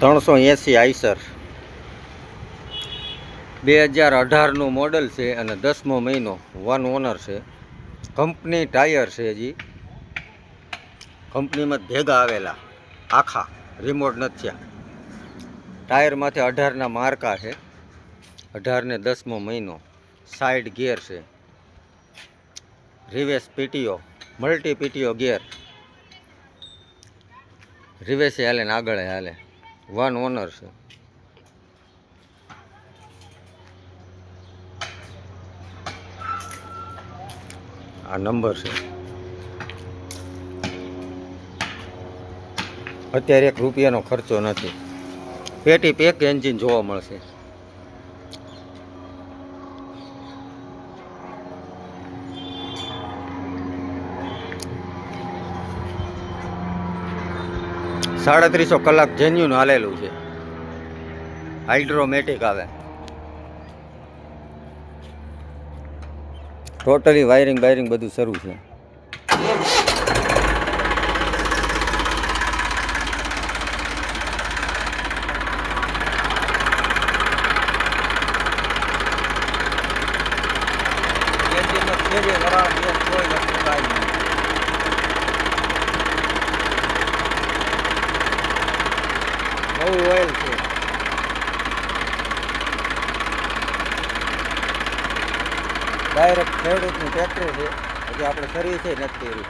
380 Eicher 2018નું model છે અને 10મો મહિનો, 1 ઓનર છે. કંપની ટાયર છે, હજી કંપનીમાં ભેગા આવેલા, આખા રિમોટ નથી થયા. ટાયરમાંથી 18ના માર્કા છે. 18 ને 10મો મહિનો. સાઈડ ગિયર છે, રિવેસ પીટીઓ, મલ્ટી પીટીઓ ગિયર. રિવેસે હાલે ને આગળ હાલે. 1 ઓનર છે. આ નંબર છે. અત્યારે 1 રૂપિયાનો ખર્ચો નથી. પેટી પેક એન્જિન જોવા મળશે. ₹350 કલાક જેન્યુન હાલેલું છે. હાઇડ્રોમેટિક આવે. ટોટલી વાયરિંગ બાયરિંગ બધું શરૂ છે. નવું ઓઇલ છે. ડાયરેક્ટ ખેડૂતનું ટ્રેક્ટર છે. હજી આપણે સર્વિસ નથી કરી.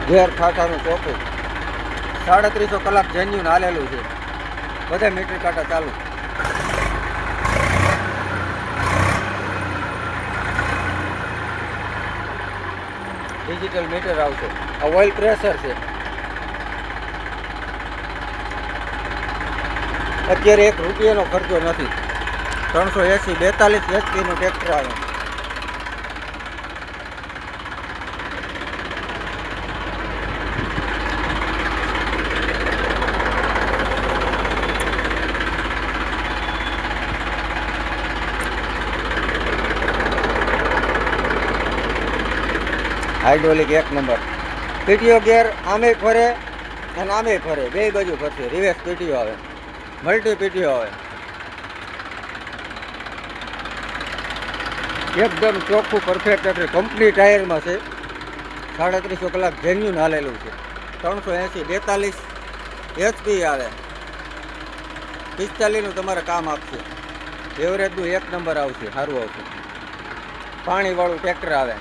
ગેર ખાતાનું ચોખ્ખું. 350 કલાક જેન્યુન હાલેલું છે. બધા મીટર કાંટા ચાલુ. ડિજિટલ મીટર આવશે. આ ઓઇલ પ્રેશર છે. અત્યારે 1 રૂપિયાનો ખર્ચો નથી. 380 42 એચપીનું ટ્રેક્ટર આવે. Hydraulic 1 number. પીટીઓ ગેર આમે ફરે અને આમે ફરે, બે બાજુ ફરશે. રિવેસ પીટીઓ આવે, મલ્ટી પીટીઓ આવે. એકદમ ચોખ્ખું પરફેક્ટ. એટલે કંપની ટાયરમાં છે. 350 કલાક જેન્યુન હાલેલું છે. 380 42 એચપી આવે. 45નું તમારે કામ આપશે. એવરેજનું 1 નંબર આવશે, સારું આવશે. પાણીવાળું ટ્રેક્ટર આવે.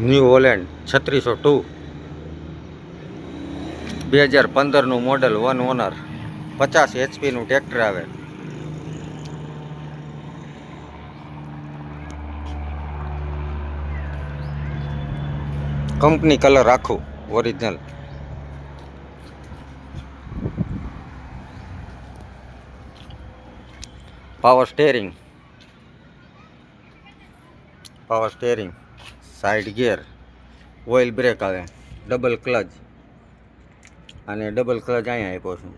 ન્યૂ હોલેન્ડ 3602 2015નું મોડલ, 1 ઓનર, 50 એચપીનું ટ્રેક્ટર આવે. કંપની કલર આખું original. Power steering, side gear, oil brake આવે, ડબલ ક્લચ. અને ડબલ ક્લચ અહીંયા આપ્યો છું.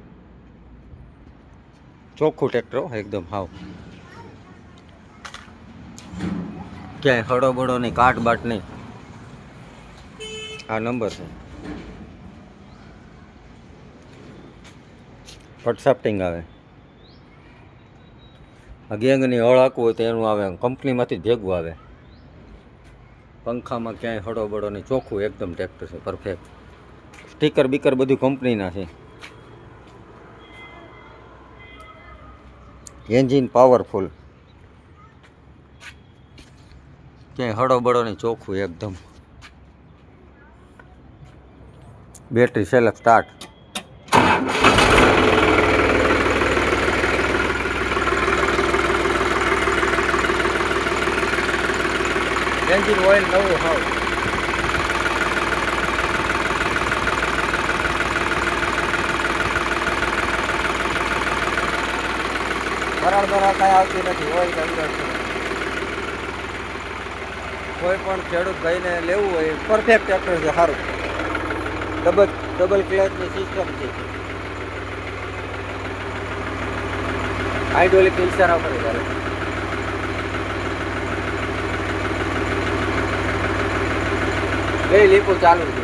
ચોખ્ખું ટ્રેક્ટર એકદમ હાવ. ક્યાંય હળો બળો નહીં, કાટ બાટ નહીં. આ નંબર છે. ફટ સાફ્ટિંગ આવે. આ ગેંગની હળ હાંકવું હોય તો એનું આવે. કંપનીમાંથી ભેગું આવે. પંખામાં ક્યાંય હળો બળો નહીં. ચોખ્ખું એકદમ ટ્રેક્ટર છે, પરફેક્ટ. સ્ટીકર બીકર બધું કંપનીના છે. Engine powerful. ક્યાંય હળો બળો નહીં. ચોખ્ખું એકદમ. Battery self start. Engine oil નવું હાવ. બરાબર કાંઈ આવતી નથી. ઓઇલ અંદર છે. કોઈ પણ ખેડૂત ભાઈને લેવું હોય, પરફેક્ટ ટ્રેક્ટર છે, સારું. ડબલ ક્લચની સિસ્ટમ છે. હાઇડ્રોલિક ઇશારા કરે ચાલે. બે લીપો ચાલુ છે.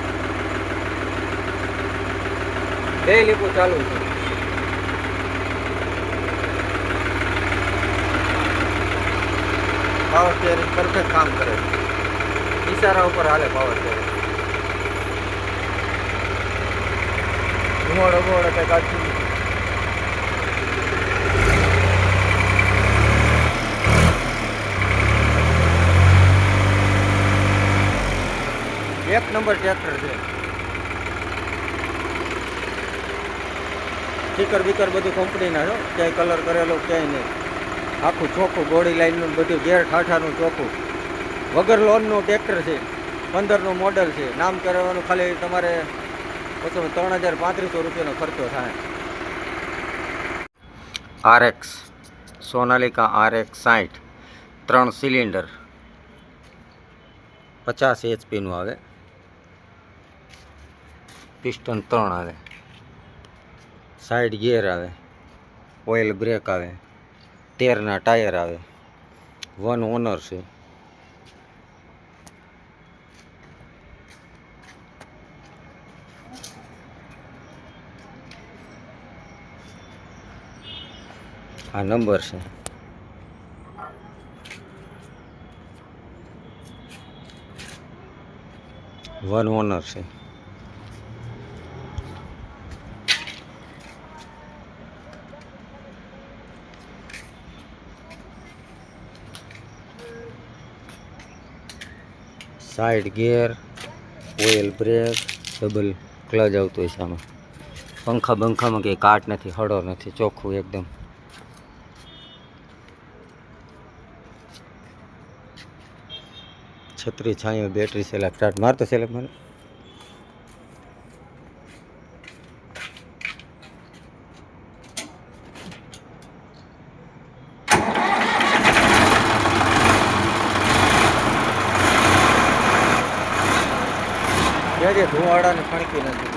પાવર સ્ટીયરિંગ પરફેક્ટ કામ કરે છે. ઇશારા ઉપર હાલે પાવર સ્ટીયરિંગ. ધુમાડો કંઈ કાઢતું નથી. એક નંબર ટ્રેક્ટર છે. સ્ટીકર બીકર બધું કંપનીના છો, ક્યાંય કલર કરેલો ક્યાંય નહીં. આખું ચોખ્ખું બોડી લાઇનનું બધું ગેર ઠાઠાનું ચોખ્ખું. વગર લોનનું ટ્રેક્ટર છે. 15નું મોડલ છે. નામ કરાવવાનું ખાલી તમારે 3,3500 રૂપિયાનો ખર્ચો થાય. RX Sonalika RX 60 3 cylinder 50 HP આવે. પિસ્ટન 3 આવે. સાઈડ ગિયર આવે. ઓઇલ બ્રેક આવે. 13ના ટાયર આવે. 1 ઓનર છે. આ નંબર છે. વન ઓનર છે. Side gear, oil brake, double clutch આવતો હોય છે આમાં. પંખા બંખામાં કંઈ કાટ નથી, હળો નથી, ચોખ્ખું એકદમ. છત્રી છાંયો, બેટરી સેલા સ્ટાર્ટ મારતો સેલેક મને. જે ધુવાડાને ફણકી નથી.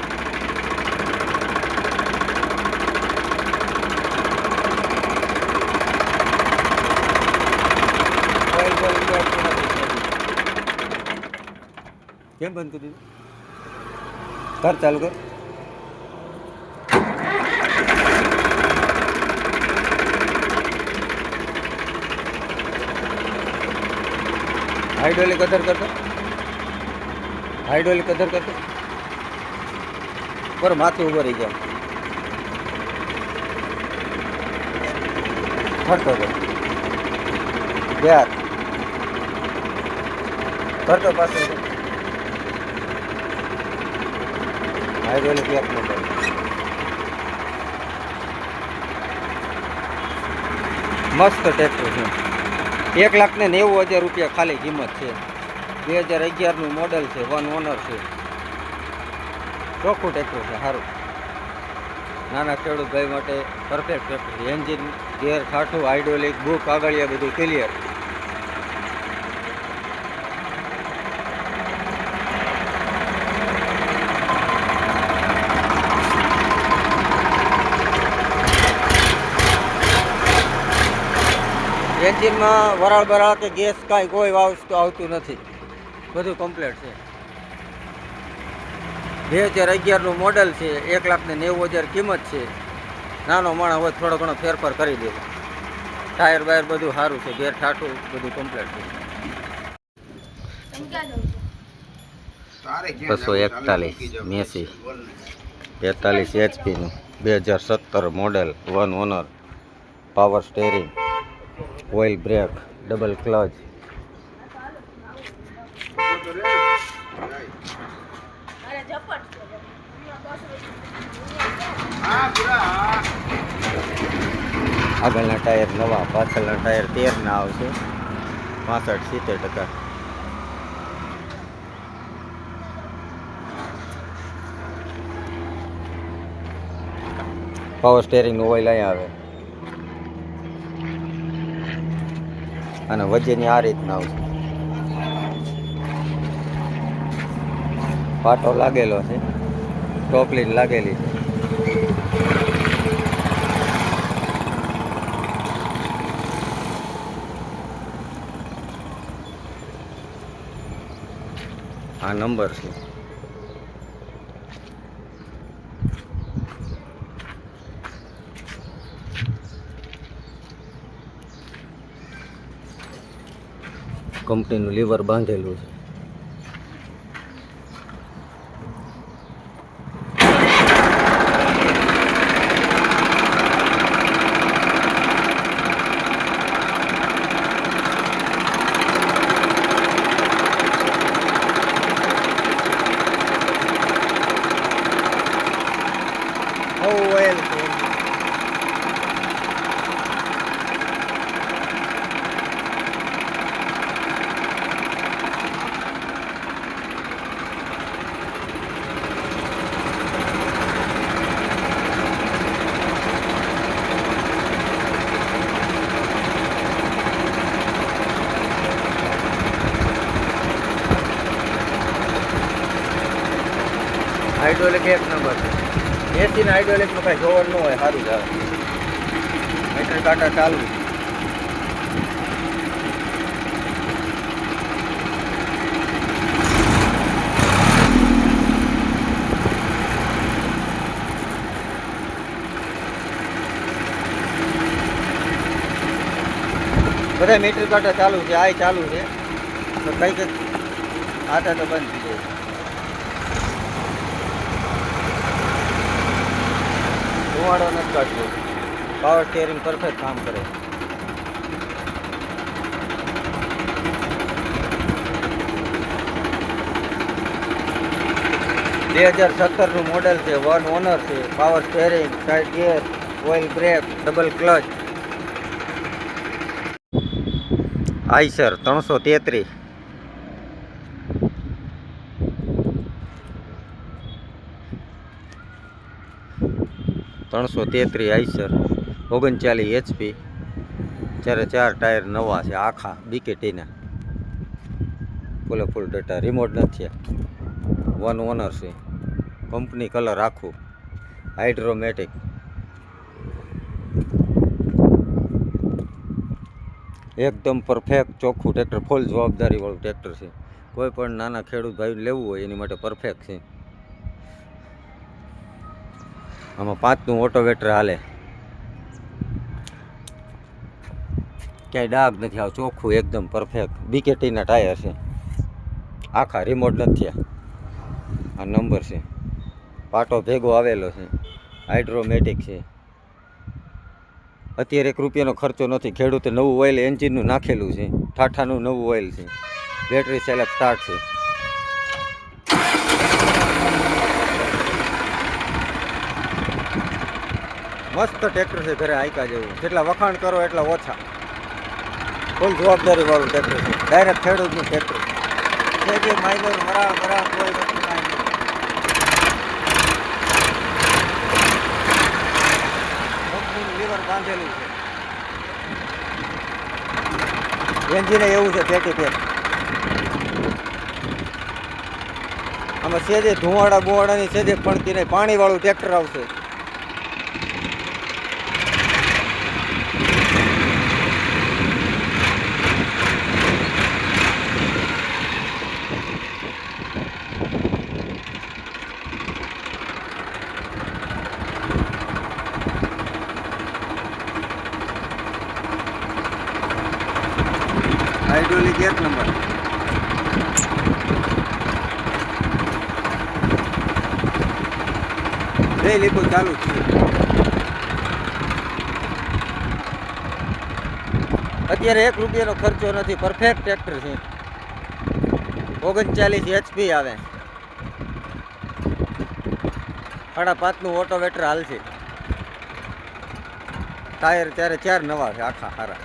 કેમ બંધ કરી દીધું? કર ચાલુ કર. હાઇડ્રોલિક અધર કરતો. હાઇડ્રોલિક અધર કરતો. પર માથે ઉભો રહી જાવ. ફરતો હતો. યાર ફરતો પાસે. હાઇડ્રોલિક એક નંબર. મસ્ત ટ્રેક્ટર છે. 1,90,000 રૂપિયા ખાલી કિંમત છે. 2011નું મોડલ છે. 1 ઓનર છે. ચોખ્ખું ટ્રેક્ટર છે, સારું. નાના ખેડૂત ભાઈ માટે પરફેક્ટ ટ્રેક્ટર છે. એન્જિન, ગેર ઠાઠું, હાઇડ્રોલિક, બુક, આગળિયા બધું ક્લિયર. એન્જિનમાં વરાળ બરાળ કે ગેસ કાંઈ કોઈ આવતું નથી. બધું કમ્પ્લીટ છે. 2011નું મોડલ છે. 1,90,000 કિંમત છે. નાનો માણસ હોય થોડો ઘણો ફેરફાર કરી દે. ટાયર બાયર બધું સારું છે. ગેર ઠાઠું બધું કમ્પ્લીટ છે. 241 મેસી 43 HP નું 2017 model. 1 owner. Power steering, oil brake, double clutch. આગળના ટાયર નવા, પાછળના ટાયર 13ના આવશે. 65-70%. પાવર સ્ટેરિંગનું ઓઇલ અહીંયા આવે. અને વજનની આ રીતના આવશે. પાટો લાગેલો છે. ટોપ લાઈન લાગેલી છે. આ નંબર છે. કંપનીનું લીવર બાંધેલું છે. ઓઇલ છે. હાઇડ્રોલિક એક નંબર છે. એસીના હાઇડ્રોલિકનું કાંઈ જોવાનું ન હોય, સારું જ આવે. મીટર કાંટા ચાલુ. બધા મીટર કાંટા ચાલુ છે. આ ચાલુ છે તો કંઈક આટા તો બંધ થઈ જાય. ધુવાડો નથી કાઢતો. પાવર સ્ટીયરિંગ પરફેક્ટ કામ કરે. બે 2017નું મોડેલ છે. 1 ઓનર છે. Power steering, side gear, oil brake, double clutch. Eicher 333. Eicher 39 HP. 4 tyre નવા છે આખા બીકેટીના. ફૂલ ડેટા. રિમોટ નથી. 1 ઓનર છે. કંપની કલર આખું. હાઇડ્રોમેટિક. એકદમ પરફેક્ટ ચોખ્ખું ટ્રેક્ટર. ફૂલ જવાબદારીવાળું ટ્રેક્ટર છે. કોઈ પણ નાના ખેડૂત ભાઈ લેવું હોય એની માટે પરફેક્ટ છે. આમાં 5નું ઓટોવેટર હાલે. ક્યાંય ડાઘ નથી. આવ ચોખ્ખું એકદમ પરફેક્ટ. બીકેટીના ટાયર છે આખા. રિમોટ નથી. આ નંબર છે. પાટો ભેગો આવેલો છે. હાઇડ્રોમેટિક છે. અત્યારે 1 રૂપિયાનો ખર્ચો નથી. ખેડૂતે નવું ઓઇલ એન્જિનનું નાખેલું છે. ટાટાનું નવું ઓઇલ છે. બેટરી સેલ્ફ સ્ટાર્ટ છે. મસ્ત ટ્રેક્ટર છે. ઘરે આયકા જેવું. જેટલા વખાણ કરો એટલા ઓછા. ફૂલ જવાબદારીવાળું ટ્રેક્ટર છે. ડાયરેક્ટ ખેડૂતનું ટ્રેક્ટર છે. જે માઇનર મરા કોઈ વસ્તુ કાંઈ નહીં. કંપનીનું લીવર બાંધેલું છે. એન્જિન એવું છે પેટી. આમાં સેજે ધુવાડાની સેજે પડતી નહીં. પાણીવાળું ટ્રેક્ટર આવશે. Hydraulic 1 number. બે લીપો ચાલુ છે. અત્યારે 1 રૂપિયાનો ખર્ચો નથી. પરફેક્ટ ટ્રેક્ટર છે. 39 HP આવે. 5.5નું ઓટોવેટર હાલ છે. ટાયર ત્યારે 4 નવા છે આખા સારા.